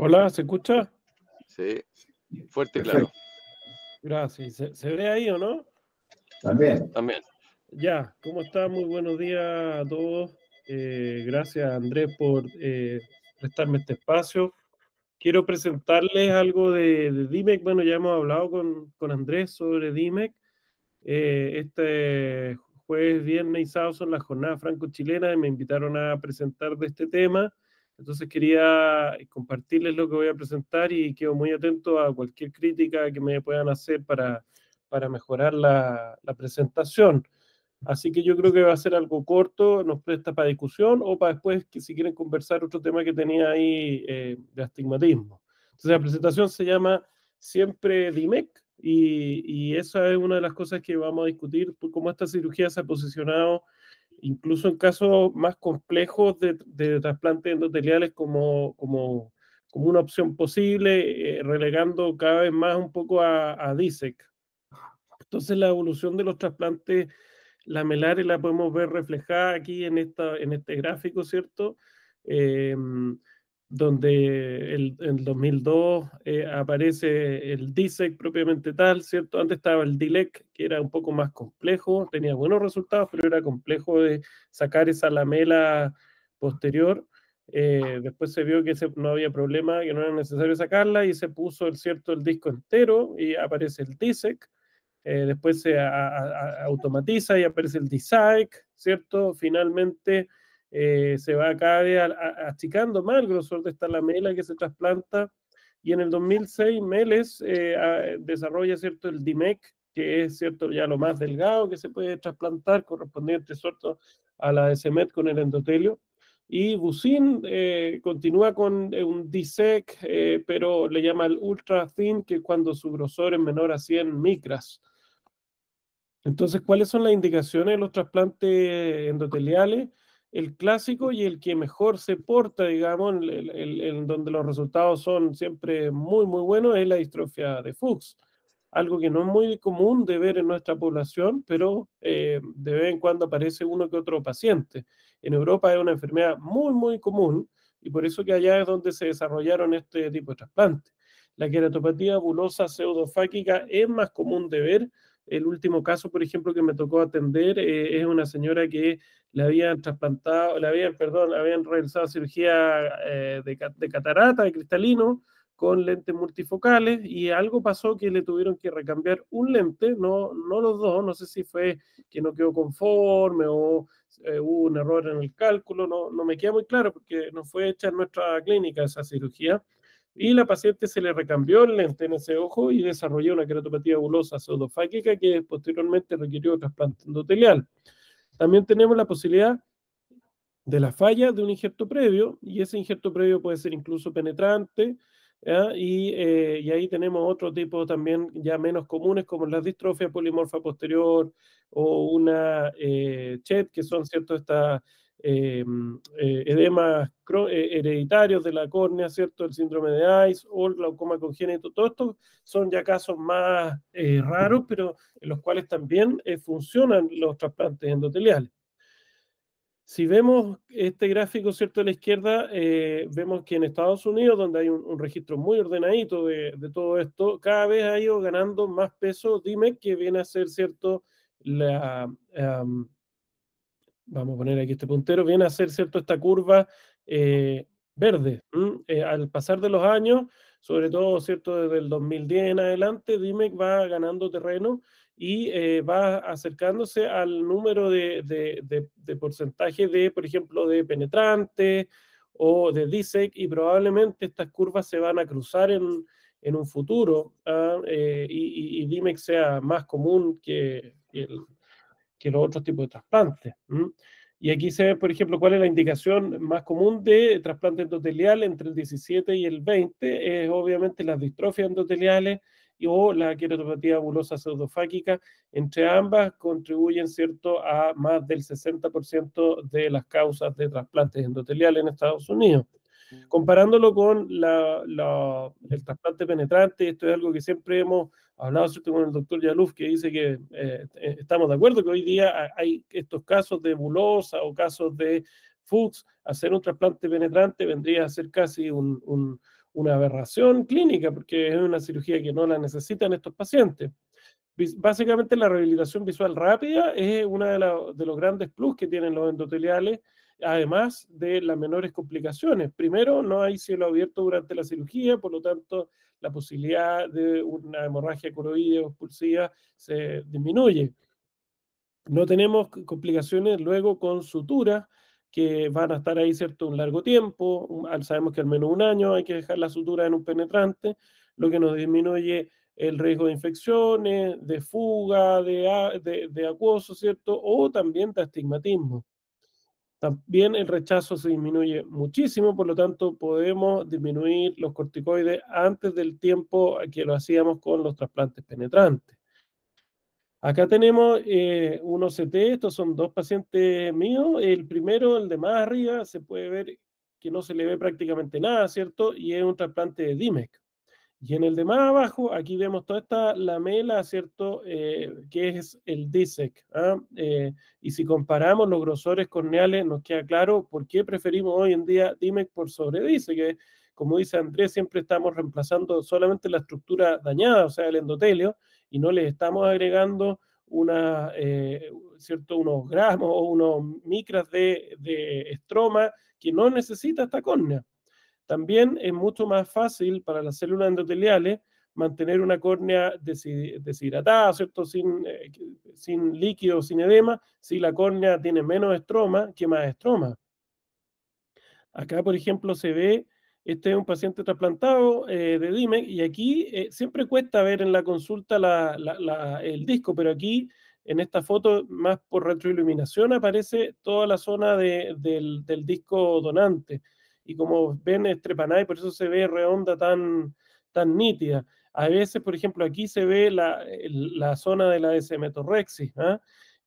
Hola, ¿se escucha? Sí, fuerte y Perfecto. claro. Gracias. ¿Se ve ahí o no? También. También. Ya, ¿cómo está? Muy buenos días a todos. Gracias, Andrés, por prestarme este espacio. Quiero presentarles algo de DIMEC. Bueno, ya hemos hablado con Andrés sobre DIMEC. Este jueves, viernes y sábado son las jornadas franco-chilenas y me invitaron a presentar de este tema. Entonces quería compartirles lo que voy a presentar y quedo muy atento a cualquier crítica que me puedan hacer para mejorar la presentación. Así que yo creo que va a ser algo corto, nos presta para discusión o para después, que si quieren conversar otro tema que tenía ahí de astigmatismo. Entonces la presentación se llama Siempre DIMEC y esa es una de las cosas que vamos a discutir, cómo esta cirugía se ha posicionado incluso en casos más complejos de trasplantes endoteliales como una opción posible, relegando cada vez más un poco a DISEC. Entonces la evolución de los trasplantes lamelares la podemos ver reflejada aquí en este gráfico, ¿cierto? Donde en 2002 aparece el DISEC propiamente tal, ¿cierto? Antes estaba el DILEC, que era un poco más complejo, tenía buenos resultados, pero era complejo de sacar esa lamela posterior. Después se vio que no había problema, que no era necesario sacarla y se puso el disco entero y aparece el DISEC. Después se automatiza y aparece el DISAIC, ¿cierto? Finalmente se va cada vez achicando más el grosor de esta lamela que se trasplanta y en el 2006 Meles desarrolla, ¿cierto?, el DIMEC, que es, ¿cierto?, ya lo más delgado que se puede trasplantar, correspondiente, ¿cierto?, a la de CEMET con el endotelio. Y Busin continúa con un DISEC, pero le llama el ultra thin, que es cuando su grosor es menor a 100 micras. Entonces, ¿cuáles son las indicaciones de los trasplantes endoteliales? El clásico y el que mejor se porta, digamos, en donde los resultados son siempre muy, muy buenos, es la distrofia de Fuchs. Algo que no es muy común de ver en nuestra población, pero de vez en cuando aparece uno que otro paciente. En Europa es una enfermedad muy, muy común y por eso que allá es donde se desarrollaron este tipo de trasplantes. La queratopatía bulosa pseudofáquica es más común de ver. El último caso, por ejemplo, que me tocó atender es una señora que le habían trasplantado, habían realizado cirugía de catarata, de cristalino, con lentes multifocales, y algo pasó que le tuvieron que recambiar un lente, no los dos, no sé si fue que no quedó conforme o hubo un error en el cálculo, no me queda muy claro porque no fue hecha en nuestra clínica esa cirugía. Y la paciente se le recambió el lente en ese ojo y desarrolló una queratopatía bulosa pseudofáquica que posteriormente requirió trasplante endotelial. También tenemos la posibilidad de la falla de un injerto previo, y ese injerto previo puede ser incluso penetrante, y ahí tenemos otro tipo también ya menos comunes, como la distrofia polimorfa posterior o una CHET, que son, ¿cierto?, estas edemas hereditarios de la córnea, ¿cierto?, el síndrome de ICE o el glaucoma congénito. Todos estos son ya casos más raros, pero en los cuales también funcionan los trasplantes endoteliales. Si vemos este gráfico, ¿cierto?, a la izquierda, vemos que en Estados Unidos, donde hay un registro muy ordenadito de todo esto, cada vez ha ido ganando más peso DIMEC, que viene a ser, ¿cierto?, vamos a poner aquí este puntero, viene a ser, ¿cierto?, esta curva verde. Al pasar de los años, sobre todo, ¿cierto?, desde el 2010 en adelante, DIMEC va ganando terreno y va acercándose al número de porcentaje de, por ejemplo, de penetrante o de DISEC, y probablemente estas curvas se van a cruzar en un futuro, y DIMEC sea más común que los otros tipos de trasplantes. Y aquí se ve, por ejemplo, cuál es la indicación más común de trasplante endotelial entre el 17 y el 20, es obviamente las distrofias endoteliales o la queratopatía bulosa pseudofáquica. Entre ambas contribuyen, ¿cierto?, a más del 60% de las causas de trasplantes endoteliales en Estados Unidos. Comparándolo con el trasplante penetrante, esto es algo que siempre hemos hablado, ¿cierto?, con el doctor Yaluf, que dice que estamos de acuerdo que hoy día hay estos casos de bulosa o casos de Fuchs. Hacer un trasplante penetrante vendría a ser casi un una aberración clínica, porque es una cirugía que no la necesitan estos pacientes. Básicamente la rehabilitación visual rápida es uno de los grandes plus que tienen los endoteliales, además de las menores complicaciones. Primero, no hay cielo abierto durante la cirugía, por lo tanto, la posibilidad de una hemorragia coroidea o expulsiva se disminuye. No tenemos complicaciones luego con suturas que van a estar ahí, ¿cierto?, un largo tiempo. Sabemos que al menos un año hay que dejar la sutura en un penetrante, lo que nos disminuye el riesgo de infecciones, de fuga, de acuoso, ¿cierto?, o también de astigmatismo. También el rechazo se disminuye muchísimo, por lo tanto podemos disminuir los corticoides antes del tiempo que lo hacíamos con los trasplantes penetrantes. Acá tenemos unos CT, estos son dos pacientes míos. El primero, el de más arriba, se puede ver que no se le ve prácticamente nada, ¿cierto? Y es un trasplante de DIMEC. Y en el de más abajo, aquí vemos toda esta lamela, ¿cierto? Que es el DISEC. ¿Ah? Y si comparamos los grosores corneales, nos queda claro por qué preferimos hoy en día DIMEC por sobre DISEC, que como dice Andrés, siempre estamos reemplazando solamente la estructura dañada, o sea, el endotelio, y no le estamos agregando ¿cierto? Unos gramos o unos micras de estroma que no necesita esta córnea. También es mucho más fácil para las células endoteliales mantener una córnea deshidratada, ¿cierto? Sin líquido, sin edema, si la córnea tiene menos estroma que más estroma. Acá, por ejemplo, se ve, este es un paciente trasplantado de DIMEC, y aquí siempre cuesta ver en la consulta el disco, pero aquí en esta foto, más por retroiluminación, aparece toda la zona del disco donante. Y como ven, es trepanada y por eso se ve redonda tan nítida. A veces, por ejemplo, aquí se ve la zona de la desmetorrexis, ¿ah?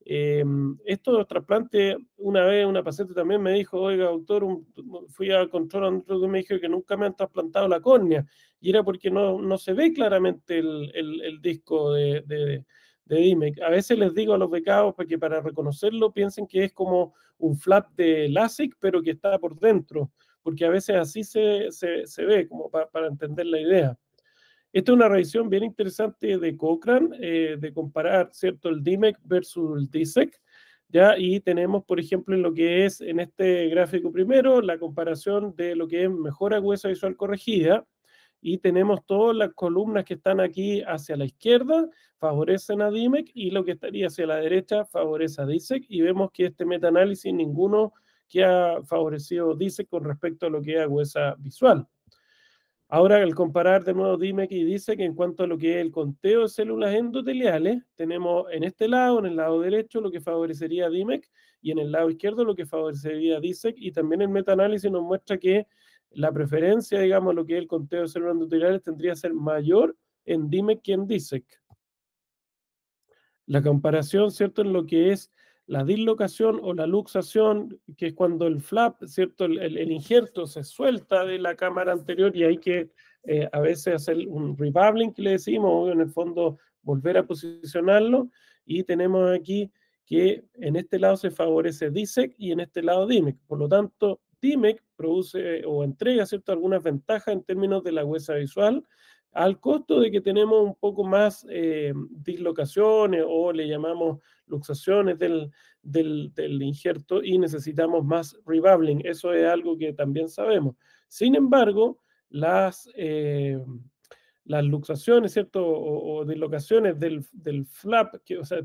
Estos trasplantes, una vez una paciente también me dijo, oiga, doctor, fui al control y me dijo que nunca me han trasplantado la córnea, y era porque no se ve claramente el disco de DIMEC. A veces les digo a los becados para reconocerlo piensen que es como un flap de LASIK, pero que está por dentro, porque a veces así se ve, como para entender la idea. Esta es una revisión bien interesante de Cochrane, de comparar, ¿cierto?, el DIMEC versus el DISEC, ¿ya? Y tenemos, por ejemplo, en lo que es, en este gráfico primero, la comparación de lo que es mejor agudeza visual corregida, y tenemos todas las columnas que están aquí hacia la izquierda, favorecen a DIMEC, y lo que estaría hacia la derecha favorece a DISEC, y vemos que este metaanálisis ninguno que ha favorecido DISEC con respecto a lo que es agudeza visual. Ahora, al comparar de nuevo DIMEC y DISEC en cuanto a lo que es el conteo de células endoteliales, tenemos en este lado, en el lado derecho, lo que favorecería DIMEC, y en el lado izquierdo lo que favorecería DISEC, y también el metaanálisis nos muestra que la preferencia, digamos, lo que es el conteo de células endoteliales tendría que ser mayor en DIMEC que en DISEC. La comparación, ¿cierto?, en lo que es la dislocación o la luxación, que es cuando el flap, ¿cierto?, el injerto se suelta de la cámara anterior y hay que a veces hacer un rebubbling, que le decimos, o en el fondo volver a posicionarlo, y tenemos aquí que en este lado se favorece DISEC y en este lado DIMEC. Por lo tanto, DIMEC produce o entrega, ¿cierto?, algunas ventajas en términos de la agudeza visual, al costo de que tenemos un poco más dislocaciones, o le llamamos luxaciones del injerto, y necesitamos más rebubbling. Eso es algo que también sabemos. Sin embargo, las luxaciones, ¿cierto?, o dislocaciones del flap,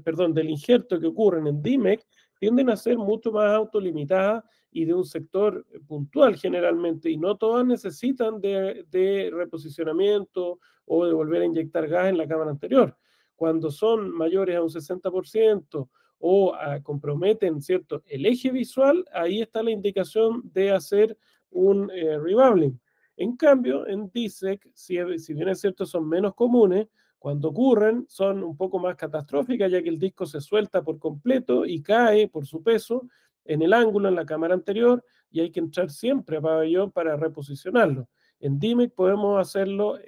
perdón, del injerto que ocurren en DIMEC, tienden a ser mucho más autolimitadas y de un sector puntual generalmente, y no todas necesitan de reposicionamiento o de volver a inyectar gas en la cámara anterior. Cuando son mayores a un 60% o comprometen, ¿cierto?, el eje visual, ahí está la indicación de hacer un rebubbling. En cambio, en DISEC, si bien es cierto, son menos comunes, cuando ocurren son un poco más catastróficas, ya que el disco se suelta por completo y cae por su peso en el ángulo, en la cámara anterior, y hay que entrar siempre a pabellón para reposicionarlo. En DIMEC podemos hacerlo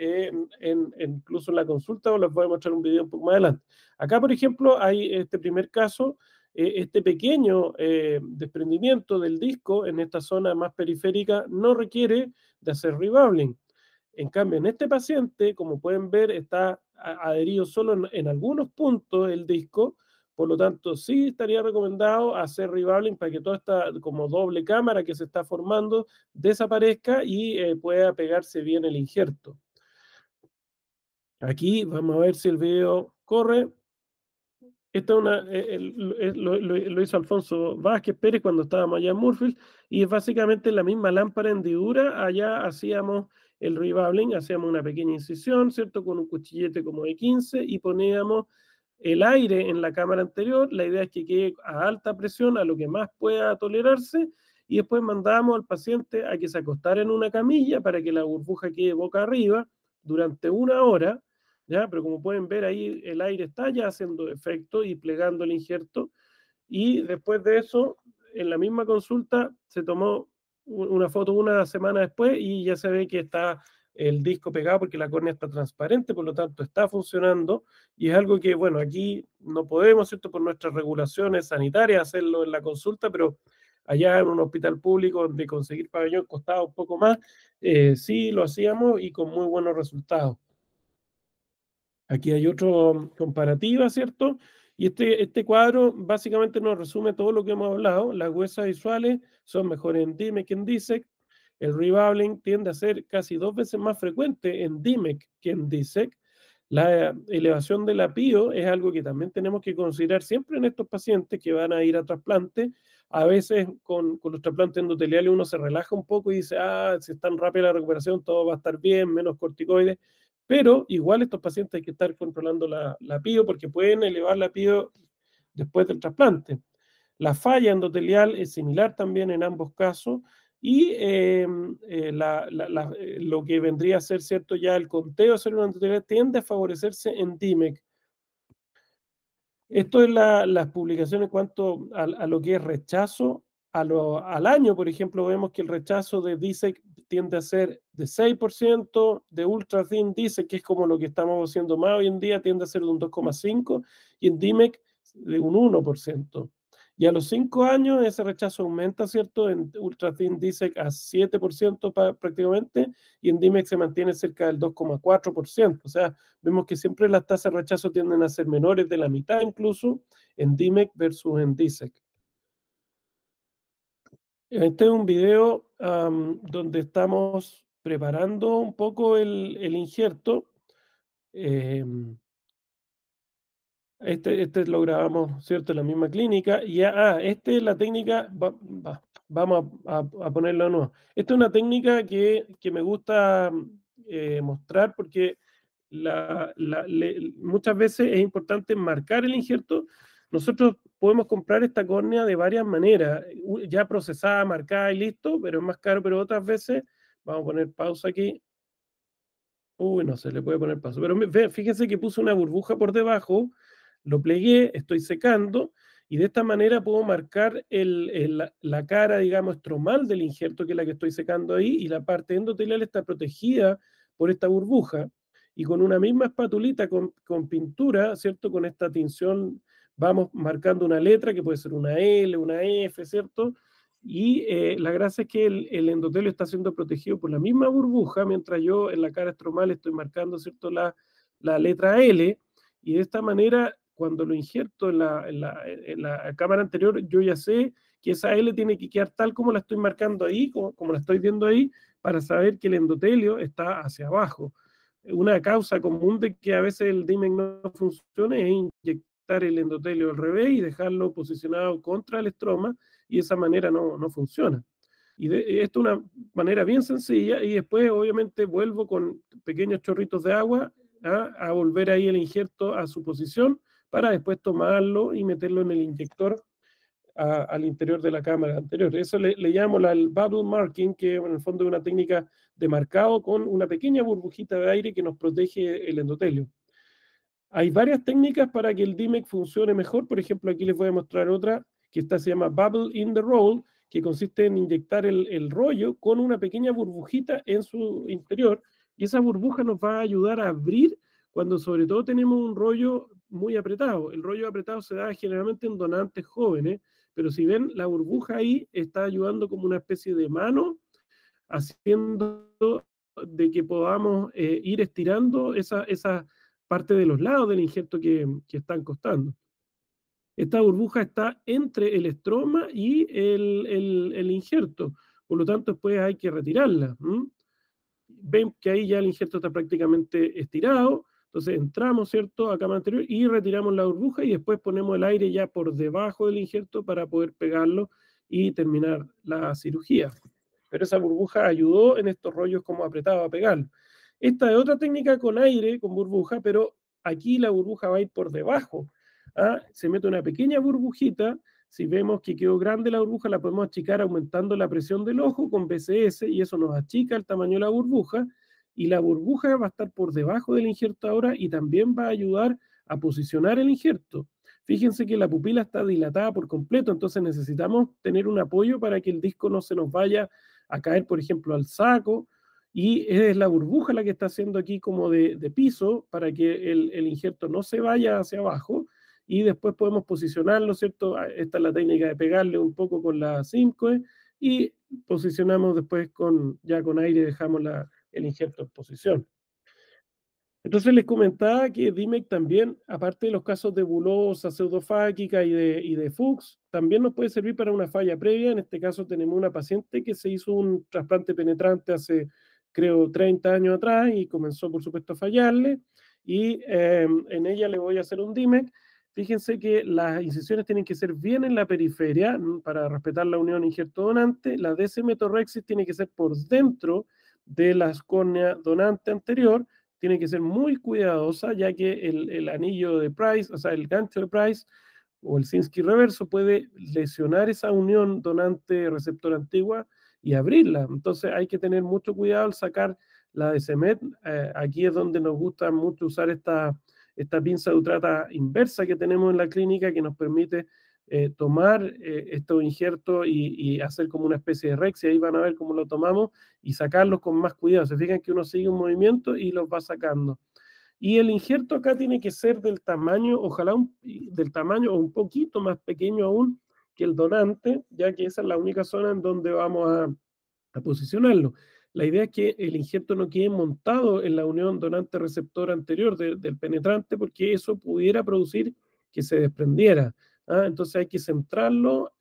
incluso en la consulta, o les voy a mostrar un video un poco más adelante. Acá, por ejemplo, hay este primer caso, este pequeño desprendimiento del disco en esta zona más periférica no requiere de hacer rebubbling. En cambio, en este paciente, como pueden ver, está adherido solo en algunos puntos el disco, por lo tanto, sí estaría recomendado hacer rebabling para que toda esta como doble cámara que se está formando desaparezca y pueda pegarse bien el injerto. Aquí vamos a ver si el video corre. Esta es lo hizo Alfonso Vázquez Pérez cuando estábamos allá en Murfield, y es básicamente la misma lámpara de hendidura. Allá hacíamos el rebabling, hacíamos una pequeña incisión, ¿cierto? Con un cuchillete como de 15 y poníamos el aire en la cámara anterior. La idea es que quede a alta presión, a lo que más pueda tolerarse, y después mandábamos al paciente a que se acostara en una camilla para que la burbuja quede boca arriba durante 1 hora. ¿Ya? Pero como pueden ver ahí, el aire está ya haciendo efecto y plegando el injerto. Y después de eso, en la misma consulta, se tomó una foto una semana después y ya se ve que está el disco pegado porque la córnea está transparente, por lo tanto está funcionando. Y es algo que, bueno, aquí no podemos, ¿cierto? Por nuestras regulaciones sanitarias hacerlo en la consulta, pero allá en un hospital público donde conseguir pabellón costaba un poco más, sí lo hacíamos y con muy buenos resultados. Aquí hay otro comparativa, ¿cierto? Y este cuadro básicamente nos resume todo lo que hemos hablado. Las huesas visuales son mejores en DIMEC que en DISEC. El rebabling tiende a ser casi 2 veces más frecuente en DIMEC que en DISEC. La elevación de la PIO es algo que también tenemos que considerar siempre en estos pacientes que van a ir a trasplante. A veces con los trasplantes endoteliales uno se relaja un poco y dice, si es tan rápida la recuperación, todo va a estar bien, menos corticoides. Pero igual estos pacientes hay que estar controlando la PIO porque pueden elevar la PIO después del trasplante. La falla endotelial es similar también en ambos casos y lo que vendría a ser, ¿cierto? Ya el conteo de células endoteliales tiende a favorecerse en DIMEC. Esto es las publicaciones en cuanto a lo que es rechazo al año. Por ejemplo, vemos que el rechazo de DISEC tiende a ser de 6%, de Ultra Thin DISEC, que es como lo que estamos haciendo más hoy en día, tiende a ser de un 2,5%, y en DIMEC de un 1%. Y a los 5 años ese rechazo aumenta, ¿cierto? En Ultra Thin DISEC a 7% prácticamente, y en DIMEC se mantiene cerca del 2,4%. O sea, vemos que siempre las tasas de rechazo tienden a ser menores de la mitad incluso en DIMEC versus en DISEC. Este es un video donde estamos preparando un poco el injerto. Este lo grabamos, ¿cierto? En la misma clínica. Y esta es la técnica, vamos a ponerlo de nuevo. Esta es una técnica que me gusta mostrar porque muchas veces es importante marcar el injerto. Nosotros podemos comprar esta córnea de varias maneras, ya procesada, marcada y listo, pero es más caro. Pero otras veces, vamos a poner pausa aquí. Uy, no se le puede poner pausa. Pero fíjense que puse una burbuja por debajo, lo plegué, estoy secando, y de esta manera puedo marcar la cara, digamos, estromal del injerto, que es la que estoy secando ahí, y la parte endotelial está protegida por esta burbuja. Y con una misma espatulita con pintura, ¿cierto? Con esta tinción vamos marcando una letra, que puede ser una L, una F, ¿cierto? Y la gracia es que el endotelio está siendo protegido por la misma burbuja, mientras yo en la cara estromal estoy marcando, ¿cierto? la letra L, y de esta manera, cuando lo injerto en la cámara anterior, yo ya sé que esa L tiene que quedar tal como la estoy marcando ahí, como la estoy viendo ahí, para saber que el endotelio está hacia abajo. Una causa común de que a veces el DIMEC no funcione es inyectar el endotelio al revés y dejarlo posicionado contra el estroma, y de esa manera no funciona. Y esto es una manera bien sencilla, y después obviamente vuelvo con pequeños chorritos de agua a volver ahí el injerto a su posición para después tomarlo y meterlo en el inyector al interior de la cámara anterior. Eso le llamo el bubble marking, que en el fondo es una técnica de marcado con una pequeña burbujita de aire que nos protege el endotelio. Hay varias técnicas para que el DIMEC funcione mejor. Por ejemplo, aquí les voy a mostrar otra, que se llama Bubble in the Roll, que consiste en inyectar el rollo con una pequeña burbujita en su interior, y esa burbuja nos va a ayudar a abrir cuando sobre todo tenemos un rollo muy apretado. El rollo apretado se da generalmente en donantes jóvenes, pero si ven, la burbuja ahí está ayudando como una especie de mano, haciendo de que podamos ir estirando esa parte de los lados del injerto que están costando. Esta burbuja está entre el estroma y el injerto, por lo tanto después hay que retirarla. Ven que ahí ya el injerto está prácticamente estirado, entonces entramos, ¿cierto?, a cámara anterior y retiramos la burbuja y después ponemos el aire ya por debajo del injerto para poder pegarlo y terminar la cirugía. Pero esa burbuja ayudó en estos rollos como apretado a pegarlo. Esta es otra técnica con aire, con burbuja, pero aquí la burbuja va a ir por debajo. Se mete una pequeña burbujita. Si vemos que quedó grande la burbuja, la podemos achicar aumentando la presión del ojo con BCS y eso nos achica el tamaño de la burbuja. Y la burbuja va a estar por debajo del injerto ahora y también va a ayudar a posicionar el injerto. Fíjense que la pupila está dilatada por completo, entonces necesitamos tener un apoyo para que el disco no se nos vaya a caer, por ejemplo, al saco. Y es la burbuja la que está haciendo aquí como de piso para que el injerto no se vaya hacia abajo y después podemos posicionarlo, ¿cierto? Esta es la técnica de pegarle un poco con la 5 y posicionamos después ya con aire, dejamos el injerto en posición. Entonces les comentaba que DIMEC también, aparte de los casos de bulosa, pseudofáquica y de Fuchs, también nos puede servir para una falla previa. En este caso tenemos una paciente que se hizo un trasplante penetrante hace, creo, 30 años atrás y comenzó, por supuesto, a fallarle. Y en ella le voy a hacer un DIMEC. Fíjense que las incisiones tienen que ser bien en la periferia para respetar la unión injerto-donante. La DC-metorrexis tiene que ser por dentro de la córnea donante anterior, tiene que ser muy cuidadosa, ya que el anillo de Price, o sea, el gancho de Price o el Sinskey reverso puede lesionar esa unión donante-receptor antigua y abrirla. Entonces hay que tener mucho cuidado al sacar la de CEMET. Aquí es donde nos gusta mucho usar esta pinza de utrata inversa que tenemos en la clínica que nos permite tomar estos injertos y hacer como una especie de rex, y ahí van a ver cómo lo tomamos y sacarlos con más cuidado. Se fijan que uno sigue un movimiento y los va sacando. Y el injerto acá tiene que ser del tamaño, ojalá del tamaño o un poquito más pequeño aún que el donante, ya que esa es la única zona en donde vamos a posicionarlo. La idea es que el injerto no quede montado en la unión donante-receptor anterior del penetrante, porque eso pudiera producir que se desprendiera. Entonces hay que centrarlo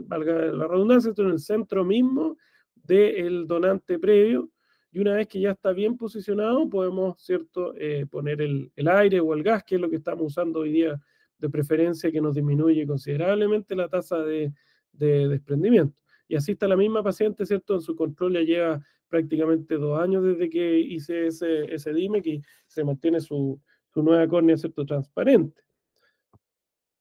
valga la redundancia, en el centro mismo del donante previo, y una vez que ya está bien posicionado, podemos, ¿cierto?, poner el aire o el gas, que es lo que estamos usando hoy día de preferencia, que nos disminuye considerablemente la tasa de desprendimiento. Y así está la misma paciente, ¿cierto? En su control ya lleva prácticamente 2 años desde que hice ese DIMEC y se mantiene su nueva córnea, ¿cierto?, transparente.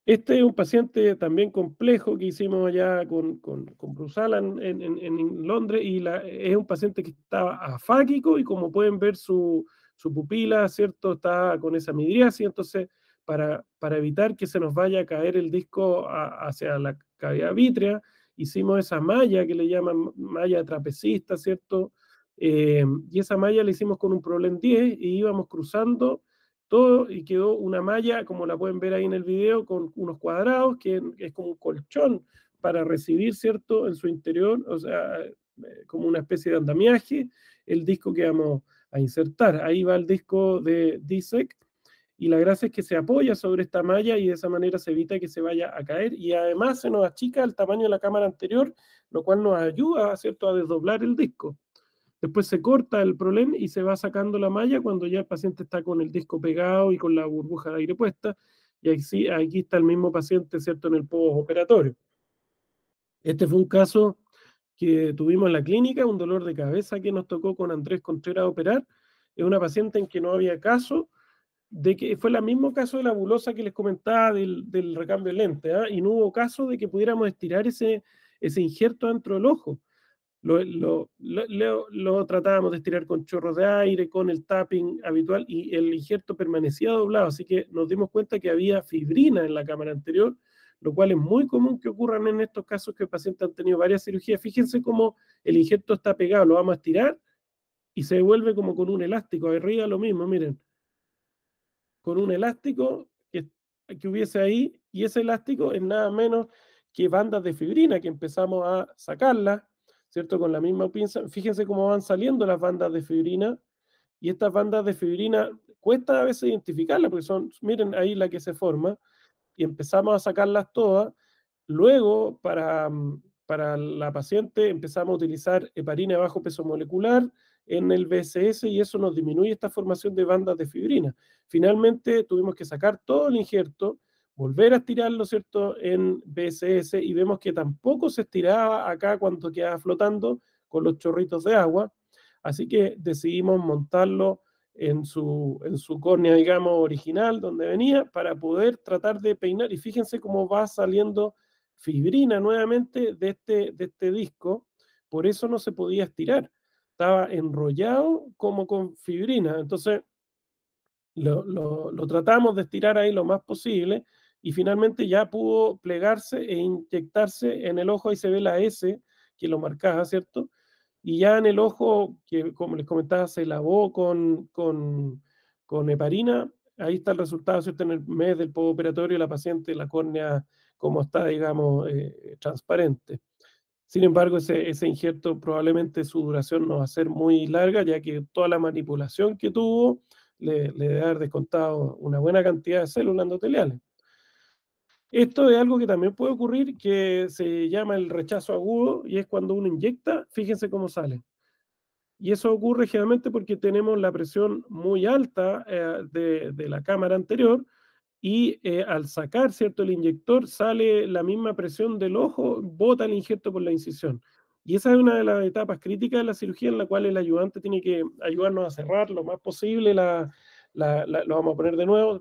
Este es un paciente también complejo que hicimos allá con Bruce Allen en Londres, y es un paciente que estaba afáquico y, como pueden ver, su pupila, ¿cierto?, está con esa midriasis. Entonces, para evitar que se nos vaya a caer el disco hacia la cavidad vítrea, hicimos esa malla que le llaman malla trapecista, ¿cierto? Y esa malla la hicimos con un Problem 10 y íbamos cruzando todo y quedó una malla, como la pueden ver ahí en el video, con unos cuadrados, que es como un colchón para recibir, ¿cierto?, en su interior, o sea, como una especie de andamiaje, el disco que vamos a insertar. Ahí va el disco de DISEC, y la gracia es que se apoya sobre esta malla y de esa manera se evita que se vaya a caer, y además se nos achica el tamaño de la cámara anterior, lo cual nos ayuda, ¿cierto?, a desdoblar el disco. Después se corta el problema y se va sacando la malla cuando ya el paciente está con el disco pegado y con la burbuja de aire puesta. Y aquí está el mismo paciente, ¿cierto?, en el postoperatorio. Este fue un caso que tuvimos en la clínica, un dolor de cabeza que nos tocó con Andrés Contreras operar. Es una paciente en que no había caso, de que fue el mismo caso de la bulosa que les comentaba del recambio de lente, y no hubo caso de que pudiéramos estirar ese injerto dentro del ojo. Lo tratábamos de estirar con chorros de aire, con el tapping habitual, y el injerto permanecía doblado, así que nos dimos cuenta que había fibrina en la cámara anterior, lo cual es muy común que ocurran en estos casos que el paciente han tenido varias cirugías. Fíjense cómo el injerto está pegado, lo vamos a estirar y se devuelve como con un elástico. Arriba lo mismo, miren, con un elástico que hubiese ahí, y ese elástico es nada menos que bandas de fibrina que empezamos a sacarlas, ¿cierto? Con la misma pinza. Fíjense cómo van saliendo las bandas de fibrina, y estas bandas de fibrina cuesta a veces identificarlas, porque son, miren ahí la que se forma, y empezamos a sacarlas todas. Luego, para la paciente, empezamos a utilizar heparina de bajo peso molecular en el BSS, y eso nos disminuye esta formación de bandas de fibrina. Finalmente, tuvimos que sacar todo el injerto, volver a estirarlo, ¿cierto?, en BSS, y vemos que tampoco se estiraba acá cuando quedaba flotando con los chorritos de agua. Así que decidimos montarlo en su córnea, digamos, original, donde venía, para poder tratar de peinar. Y fíjense cómo va saliendo fibrina nuevamente de este disco. Por eso no se podía estirar. Estaba enrollado como con fibrina. Entonces lo tratamos de estirar ahí lo más posible, y finalmente ya pudo plegarse e inyectarse en el ojo. Ahí se ve la S que lo marcaba, ¿cierto? Y ya en el ojo, que como les comentaba, se lavó con heparina. Ahí está el resultado, ¿cierto? En el mes del postoperatorio, la paciente, la córnea, como está, digamos, transparente. Sin embargo, ese injerto probablemente su duración no va a ser muy larga, ya que toda la manipulación que tuvo le debe haber descontado una buena cantidad de células endoteliales. Esto es algo que también puede ocurrir, que se llama el rechazo agudo, y es cuando uno inyecta, fíjense cómo sale. Y eso ocurre generalmente porque tenemos la presión muy alta de la cámara anterior, y al sacar, ¿cierto?, el inyector, sale la misma presión del ojo, bota el injerto por la incisión. Y esa es una de las etapas críticas de la cirugía, en la cual el ayudante tiene que ayudarnos a cerrar lo más posible lo vamos a poner de nuevo,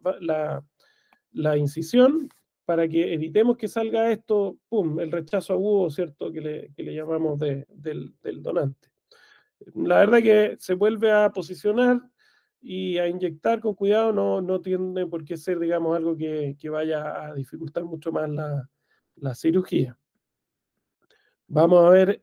la incisión, para que evitemos que salga esto, pum, el rechazo agudo, ¿cierto?, que le llamamos del donante. La verdad que se vuelve a posicionar y a inyectar con cuidado, no tiene por qué ser, digamos, algo que vaya a dificultar mucho más la cirugía. Vamos a ver,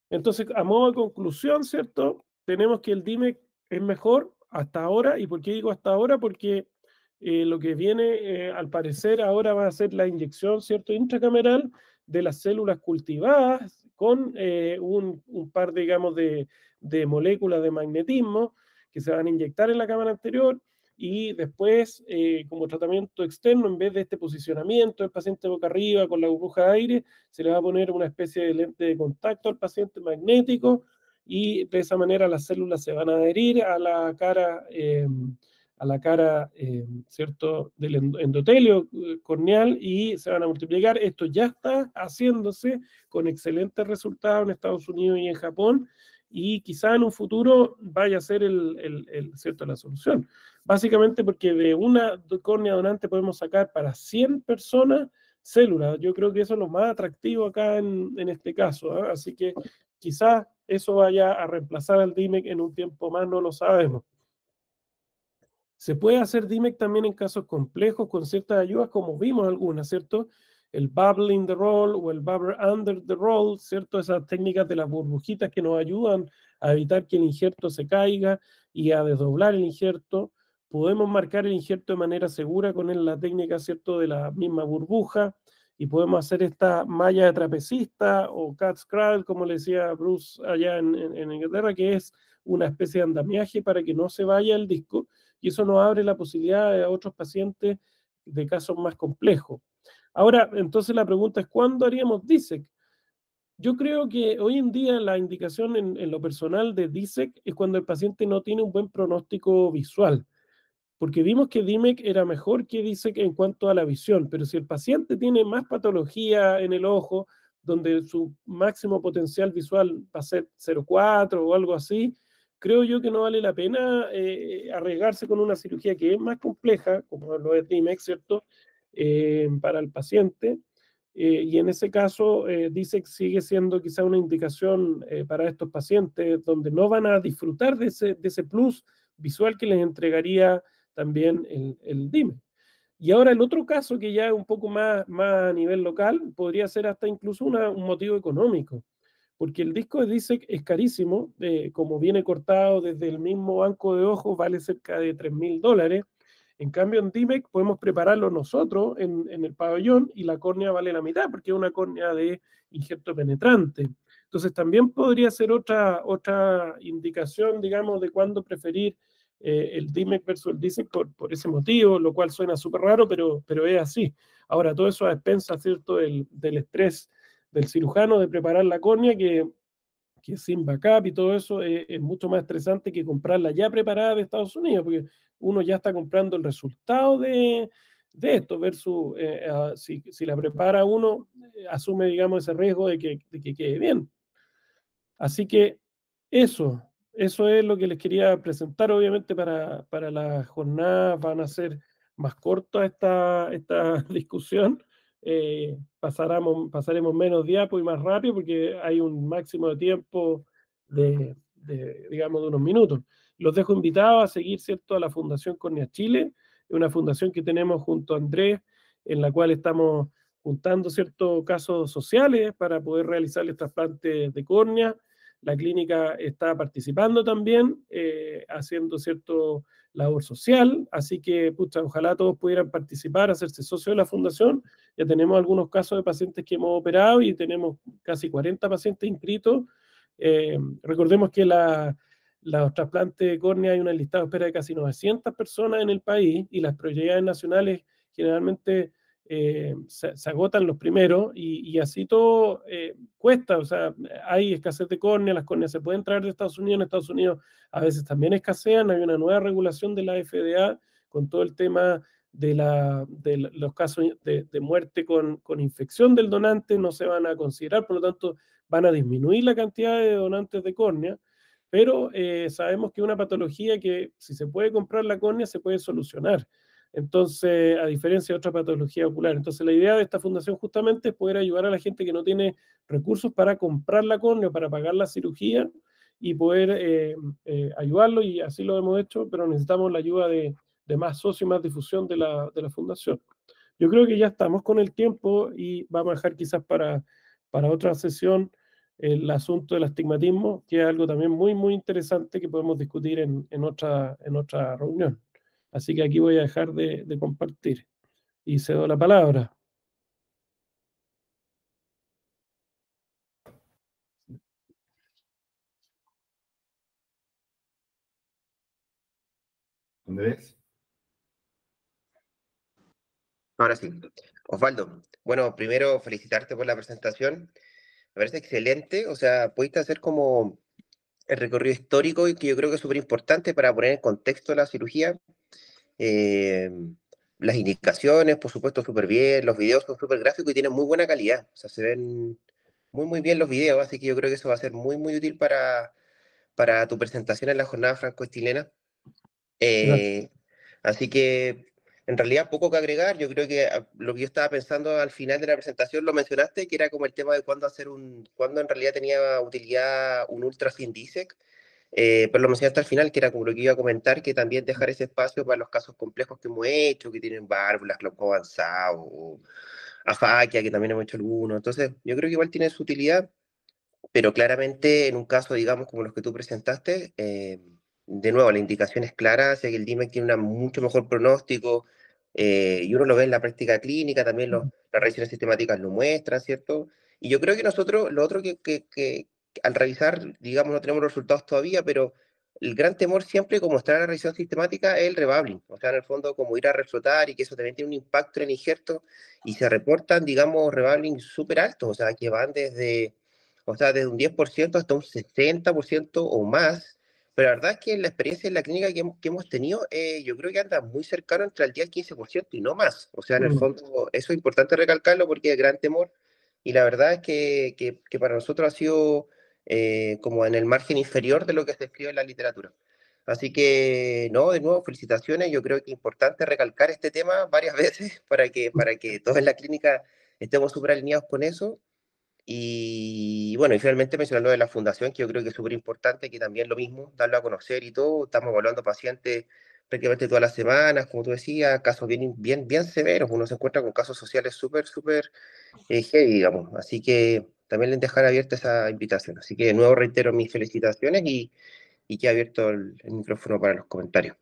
entonces, a modo de conclusión, ¿cierto? Tenemos que el DIMEC es mejor hasta ahora. ¿Y por qué digo hasta ahora? Porque lo que viene, al parecer, ahora va a ser la inyección, ¿cierto?, intracameral de las células cultivadas con un par, digamos, de moléculas de magnetismo que se van a inyectar en la cámara anterior, y después, como tratamiento externo, en vez de este posicionamiento del paciente boca arriba con la burbuja de aire, se le va a poner una especie de lente de contacto al paciente magnético, y de esa manera las células se van a adherir a la cara, ¿cierto?, del endotelio corneal, y se van a multiplicar. Esto ya está haciéndose con excelentes resultados en Estados Unidos y en Japón, y quizá en un futuro vaya a ser ¿cierto?, la solución. Básicamente porque de una córnea donante podemos sacar para 100 personas células. Yo creo que eso es lo más atractivo acá en este caso, ¿eh? Así que quizás eso vaya a reemplazar al DIMEC en un tiempo más, no lo sabemos. Se puede hacer DIMEC también en casos complejos con ciertas ayudas, como vimos algunas, ¿cierto? El bubble in the roll o el bubble under the roll, ¿cierto? Esas técnicas de las burbujitas que nos ayudan a evitar que el injerto se caiga y a desdoblar el injerto. Podemos marcar el injerto de manera segura con la técnica, ¿cierto?, de la misma burbuja, y podemos hacer esta malla de trapecista o cat's cradle, como le decía Bruce allá en Inglaterra, que es una especie de andamiaje para que no se vaya el disco, y eso nos abre la posibilidad a otros pacientes de casos más complejos. Ahora, entonces la pregunta es, ¿cuándo haríamos DISEC? Yo creo que hoy en día la indicación en lo personal de DISEC es cuando el paciente no tiene un buen pronóstico visual, porque vimos que DIMEC era mejor que DISEC en cuanto a la visión, pero si el paciente tiene más patología en el ojo, donde su máximo potencial visual va a ser 0,4 o algo así, creo yo que no vale la pena arriesgarse con una cirugía que es más compleja, como lo es DIMEC, ¿cierto?, para el paciente. Y en ese caso, DISEC sigue siendo quizá una indicación para estos pacientes, donde no van a disfrutar de ese plus visual que les entregaría también el DIMEC. Y ahora el otro caso, que ya es un poco más a nivel local, podría ser hasta incluso un motivo económico, porque el disco de DISEC es carísimo, como viene cortado desde el mismo banco de ojos, vale cerca de $3.000. En cambio, en DIMEC podemos prepararlo nosotros en el pabellón y la córnea vale la mitad porque es una córnea de injerto penetrante. Entonces también podría ser otra indicación, digamos, de cuándo preferir el DIMEC versus el DISEC por ese motivo, lo cual suena súper raro, pero es así. Ahora, todo eso a expensas, ¿cierto?, del estrés del cirujano de preparar la córnea, que sin backup y todo eso es mucho más estresante que comprarla ya preparada de Estados Unidos, porque uno ya está comprando el resultado de esto, versus si la prepara uno, asume, digamos, ese riesgo de que quede bien. Así que eso es lo que les quería presentar. Obviamente para las jornadas van a ser más cortas esta discusión. Pasaremos menos diapos y más rápido porque hay un máximo de tiempo digamos, de unos minutos. Los dejo invitados a seguir, ¿cierto?, a la Fundación Córnea Chile, una fundación que tenemos junto a Andrés, en la cual estamos juntando ciertos casos sociales para poder realizarles trasplantes de córnea. La clínica está participando también, haciendo cierto labor social, así que pucha, ojalá todos pudieran participar, hacerse socios de la fundación. Ya tenemos algunos casos de pacientes que hemos operado y tenemos casi 40 pacientes inscritos. Recordemos que los trasplantes de córnea hay una listado de espera de casi 900 personas en el país y las prioridades nacionales generalmente se agotan los primeros y así todo cuesta. O sea, hay escasez de córnea, las córneas se pueden traer de Estados Unidos, en Estados Unidos a veces también escasean, hay una nueva regulación de la FDA con todo el tema de los casos de muerte con infección del donante, no se van a considerar, por lo tanto van a disminuir la cantidad de donantes de córnea, pero sabemos que una patología que si se puede comprar la córnea se puede solucionar. Entonces, a diferencia de otra patología ocular. Entonces, la idea de esta fundación justamente es poder ayudar a la gente que no tiene recursos para comprar la córnea o para pagar la cirugía y poder ayudarlo, y así lo hemos hecho, pero necesitamos la ayuda de más socios y más difusión de la fundación. Yo creo que ya estamos con el tiempo y vamos a dejar quizás para otra sesión el asunto del astigmatismo, que es algo también muy, muy interesante que podemos discutir en otra reunión. Así que aquí voy a dejar de compartir y cedo la palabra. Andrés. Ahora sí. Osvaldo, bueno, primero felicitarte por la presentación. Me parece excelente. O sea, pudiste hacer como el recorrido histórico y que yo creo que es súper importante para poner en contexto la cirugía. Eh, las indicaciones, por supuesto, súper bien. Los videos son súper gráficos y tienen muy buena calidad. O sea, se ven muy, muy bien los videos. Así que yo creo que eso va a ser muy, muy útil para tu presentación en la jornada franco-estilena. Así que en realidad poco que agregar. Yo creo que lo que yo estaba pensando al final de la presentación lo mencionaste, que era como el tema de cuándo en realidad tenía utilidad un Ultra Thin Disec, pero lo mencionaste al final, que era como lo que iba a comentar, que también dejar ese espacio para los casos complejos que hemos hecho, que tienen válvulas, glaucoma avanzado, o afaquia, que también hemos hecho algunos. Entonces, yo creo que igual tiene su utilidad, pero claramente en un caso, digamos, como los que tú presentaste, de nuevo, la indicación es clara, hacia que el DIMEC tiene un mucho mejor pronóstico, y uno lo ve en la práctica clínica, también las revisiones sistemáticas lo muestran, ¿cierto? Y yo creo que nosotros, lo otro que al revisar, digamos, no tenemos los resultados todavía, pero el gran temor siempre, como está en la revisión sistemática, es el rebabbling. O sea, en el fondo, como ir a reflotar y que eso también tiene un impacto en el injerto, y se reportan, digamos, rebabbling súper altos, o sea, que van desde un 10% hasta un 60% o más. Pero la verdad es que la experiencia en la clínica que hemos tenido, yo creo que anda muy cercano entre el 10-15% y no más. O sea, en el fondo, eso es importante recalcarlo porque es gran temor. Y la verdad es que para nosotros ha sido como en el margen inferior de lo que se escribe en la literatura. Así que, no, de nuevo, felicitaciones. Yo creo que es importante recalcar este tema varias veces para que todos en la clínica estemos súper alineados con eso. Y bueno, y finalmente mencionar lo de la fundación, que yo creo que es súper importante, que también lo mismo, darlo a conocer y todo. Estamos evaluando pacientes prácticamente todas las semanas, como tú decías, casos bien, bien, bien severos. Uno se encuentra con casos sociales súper, súper heavy, digamos. Así que también les dejar abierta esa invitación. Así que de nuevo reitero mis felicitaciones y queda abierto el micrófono para los comentarios.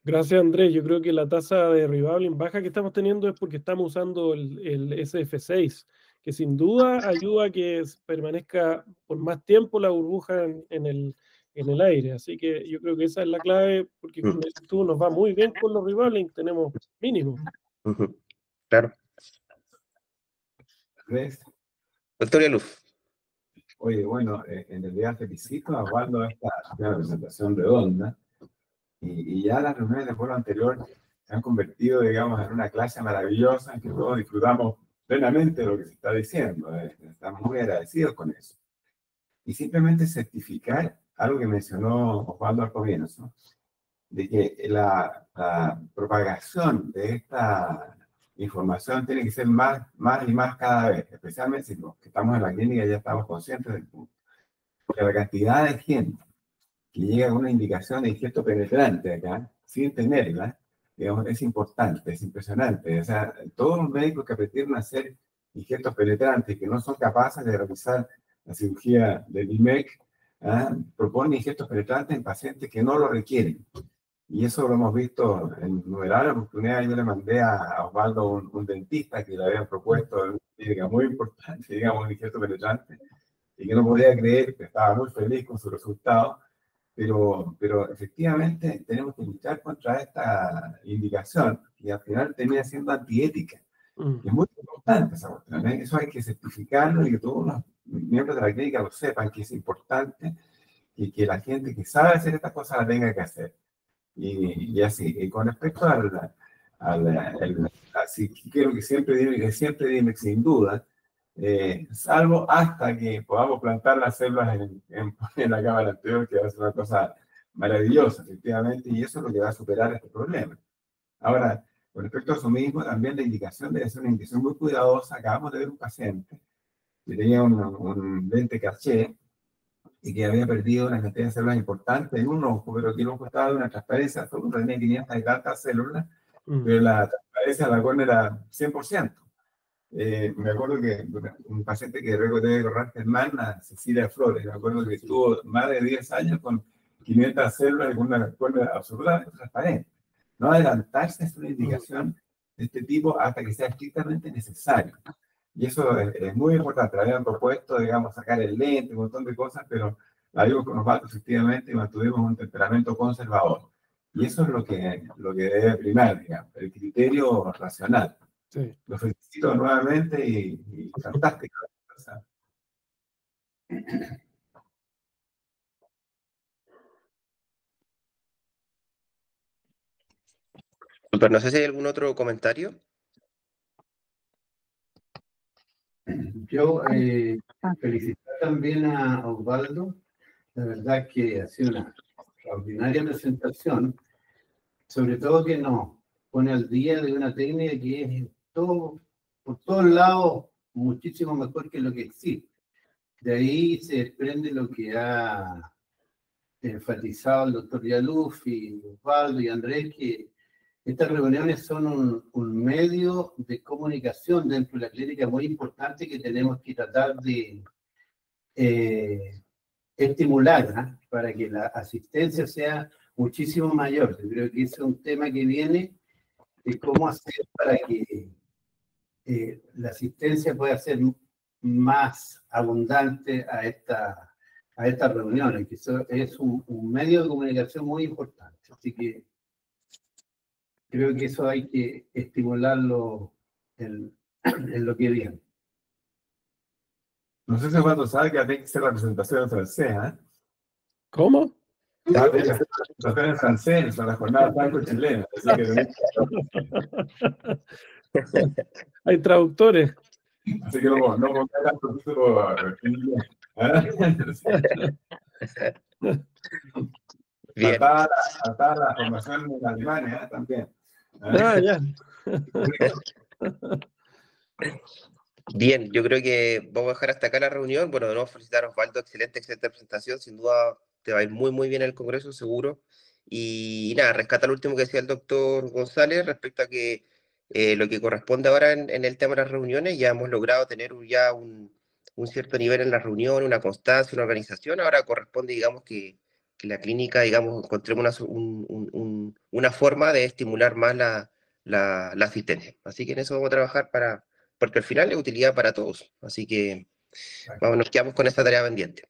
Gracias, Andrés. Yo creo que la tasa de rebalving baja que estamos teniendo es porque estamos usando el SF6, que sin duda ayuda a que permanezca por más tiempo la burbuja en el aire. Así que yo creo que esa es la clave, porque como dices tú, nos va muy bien con los rebalving, tenemos mínimo. Claro. ¿Ves? Doctor Yaluf. Oye, bueno, en realidad felicito a Osvaldo esta presentación redonda y ya las reuniones del pueblo anterior se han convertido, digamos, en una clase maravillosa en que todos disfrutamos plenamente de lo que se está diciendo. Estamos muy agradecidos con eso. Y simplemente certificar algo que mencionó Osvaldo al comienzo, de que la propagación de esta información tiene que ser más y más cada vez, especialmente si los que estamos en la clínica ya estamos conscientes del punto. Porque la cantidad de gente que llega con una indicación de ingesto penetrante acá, sin tenerla, digamos, es importante, es impresionante. O sea, todos los médicos que pretenden hacer ingestos penetrantes y que no son capaces de realizar la cirugía del IMEC, proponen ingestos penetrantes en pacientes que no lo requieren. Y eso lo hemos visto en innumerables oportunidades. Yo le mandé a Osvaldo un dentista que le habían propuesto una clínica muy importante, digamos, un injerto penetrante, y que no podía creer, que estaba muy feliz con su resultado, pero efectivamente tenemos que luchar contra esta indicación, que al final termina siendo antiética. Y es muy importante esa cuestión, ¿eh? Eso hay que certificarlo y que todos los miembros de la clínica lo sepan, que es importante y que la gente que sabe hacer estas cosas las tenga que hacer. Y así, y con respecto así quiero que siempre dime sin duda, salvo hasta que podamos plantar las células en la cámara anterior, que va a ser una cosa maravillosa, efectivamente, y eso es lo que va a superar este problema. Ahora, con respecto a eso mismo, también la indicación debe ser una indicación muy cuidadosa. Acabamos de ver un paciente que tenía un lente caché, y que había perdido una cantidad de células importante en un ojo, pero que el ojo estaba de una transparencia, solo tenía 500 y tantas células, pero la transparencia de la córnea era 100%. Me acuerdo que un paciente que luego debe correr Germán, Cecilia Flores, me acuerdo que estuvo más de 10 años con 500 células y con una córnea absolutamente transparente. No adelantarse es una indicación de este tipo hasta que sea estrictamente necesario. Y eso es muy importante. Habían propuesto, digamos, sacar el lente, un montón de cosas, pero la digo con Osvaldo, efectivamente, mantuvimos un temperamento conservador. Y eso es lo que debe primar, digamos, el criterio racional. Sí. Lo felicito nuevamente y fantástico. O sea. Pero no sé si hay algún otro comentario. Yo felicitar también a Osvaldo. La verdad que ha sido una extraordinaria presentación, sobre todo que nos pone al día de una técnica que es todo, por todos lados muchísimo mejor que lo que existe. De ahí se desprende lo que ha enfatizado el doctor Yaluf y Osvaldo y Andrés, que estas reuniones son un medio de comunicación dentro de la clínica muy importante que tenemos que tratar de estimular, para que la asistencia sea muchísimo mayor. Yo creo que ese es un tema que viene de cómo hacer para que la asistencia pueda ser más abundante a estas reuniones, que eso es un medio de comunicación muy importante. Así que creo que eso hay que estimularlo en lo que viene. No sé si Osvaldo sabe que tiene que hacer la presentación en francés, ¿eh? ¿Cómo? Tiene que hacer la presentación en francés, en la jornada franco-chilena. Hay traductores. Así que no ponga tanto título en inglés. Hasta la formación en Alemania también. Ya. Bien, yo creo que vamos a dejar hasta acá la reunión. Bueno, de nuevo felicitar a Osvaldo, excelente presentación. Sin duda te va a ir muy, muy bien el Congreso, seguro. Y nada, rescata lo último que decía el doctor González respecto a que lo que corresponde ahora en el tema de las reuniones, ya hemos logrado tener ya un cierto nivel en las reuniones, una constancia, una organización. Ahora corresponde, digamos, que la clínica, digamos, encontremos una forma de estimular más la asistencia. Así que en eso vamos a trabajar porque al final es utilidad para todos. Así que nos quedamos con esta tarea pendiente.